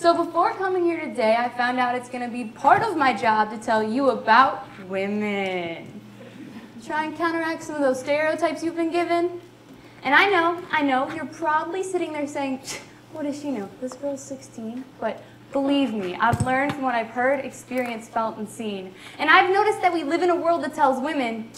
So before coming here today, I found out it's going to be part of my job to tell you about women. Try and counteract some of those stereotypes you've been given. And I know, you're probably sitting there saying, what does she know? This girl's 16. But believe me, I've learned from what I've heard, experienced, felt, and seen. And I've noticed that we live in a world that tells women,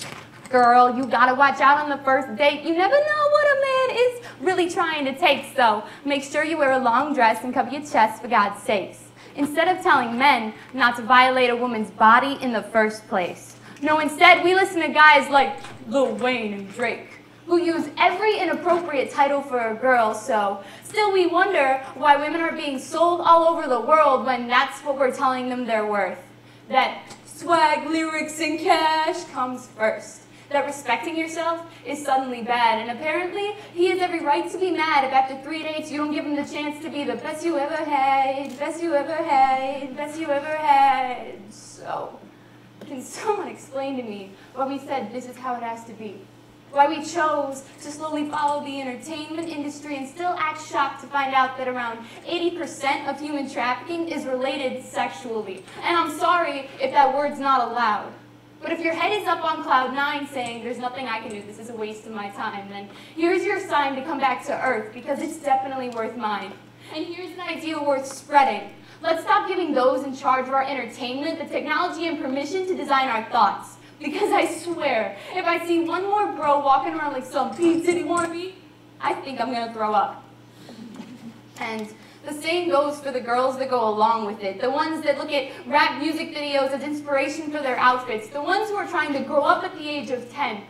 girl, you gotta watch out on the first date. You never know what a man is really trying to take, so make sure you wear a long dress and cover your chest for God's sakes. Instead of telling men not to violate a woman's body in the first place. No, instead, we listen to guys like Lil Wayne and Drake, who use every inappropriate title for a girl, so still we wonder why women are being sold all over the world when that's what we're telling them they're worth. That swag, lyrics, and cash comes first. That respecting yourself is suddenly bad, and apparently he has every right to be mad if after 3 dates you don't give him the chance to be the best you ever had, best you ever had, best you ever had. So, can someone explain to me why we said this is how it has to be? Why we chose to slowly follow the entertainment industry and still act shocked to find out that around 80% of human trafficking is related sexually. And I'm sorry if that word's not allowed. But if your head is up on cloud 9 saying, there's nothing I can do, this is a waste of my time, then here's your sign to come back to earth, because it's definitely worth mine. And here's an idea worth spreading. Let's stop giving those in charge of our entertainment the technology and permission to design our thoughts. Because I swear, if I see one more bro walking around like some P. Diddy wannabe, I think I'm gonna throw up. And the same goes for the girls that go along with it, the ones that look at rap music videos as inspiration for their outfits, the ones who are trying to grow up at the age of 10.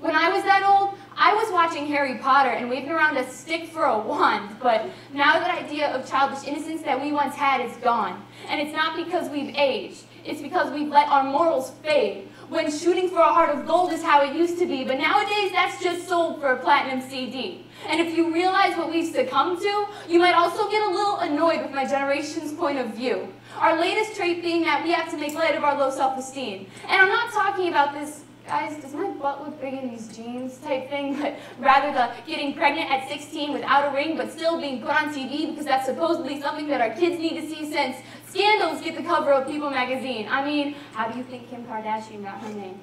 When I was that old, I was watching Harry Potter and waving around a stick for a wand, but now that idea of childish innocence that we once had is gone. And it's not because we've aged, it's because we've let our morals fade. When shooting for a heart of gold is how it used to be, but nowadays that's just sold for a platinum CD. And if you realize what we've succumbed to, you might also get a little annoyed with my generation's point of view. Our latest trait being that we have to make light of our low self-esteem. And I'm not talking about this, guys, does my butt look big in these jeans type thing, but rather the getting pregnant at 16 without a ring but still being put on TV because that's supposedly something that our kids need to see since scandals get the cover of People magazine. I mean, how do you think Kim Kardashian got her name?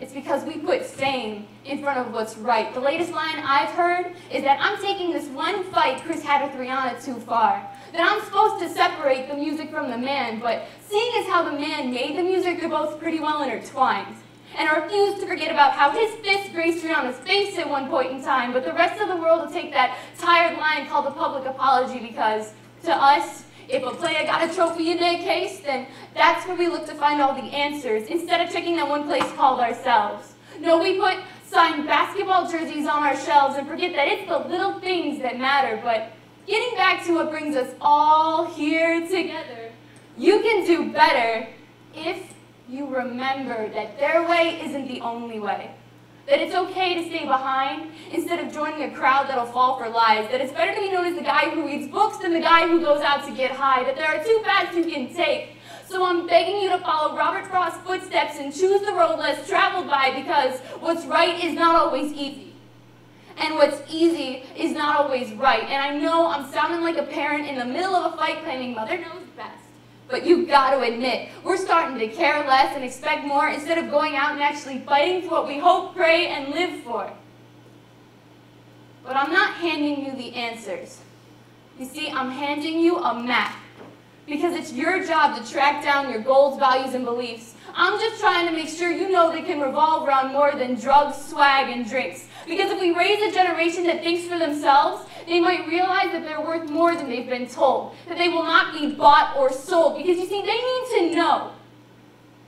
It's because we put fame in front of what's right. The latest line I've heard is that I'm taking this one fight Chris had with Rihanna too far. That I'm supposed to separate the music from the man, but seeing as how the man made the music, they're both pretty well intertwined. And I refuse to forget about how his fist graced Rihanna's face at one point in time, but the rest of the world will take that tired line called a public apology because, to us, if a player got a trophy in their case, then that's where we look to find all the answers, instead of checking that one place called ourselves. No, we put signed basketball jerseys on our shelves and forget that it's the little things that matter, but getting back to what brings us all here together, you can do better if you remember that their way isn't the only way. That it's okay to stay behind instead of joining a crowd that'll fall for lies. That it's better to be known as the guy who reads books than the guy who goes out to get high. That there are two paths you can take. So I'm begging you to follow Robert Frost's footsteps and choose the road less traveled by, because what's right is not always easy. And what's easy is not always right. And I know I'm sounding like a parent in the middle of a fight claiming mother knows best. But you got to admit, we're starting to care less and expect more instead of going out and actually fighting for what we hope, pray, and live for. But I'm not handing you the answers. You see, I'm handing you a map. Because it's your job to track down your goals, values, and beliefs. I'm just trying to make sure you know they can revolve around more than drugs, swag, and drinks. Because if we raise a generation that thinks for themselves, they might realize that they're worth more than they've been told. That they will not be bought or sold. Because you see, they need to know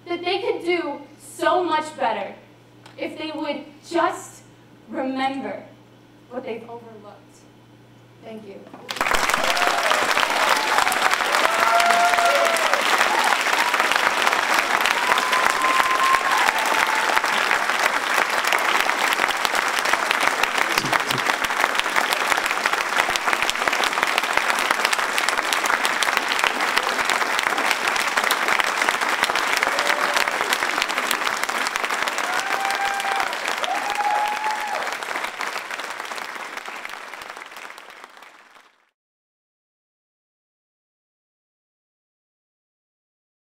that they could do so much better if they would just remember what they've overlooked. Thank you.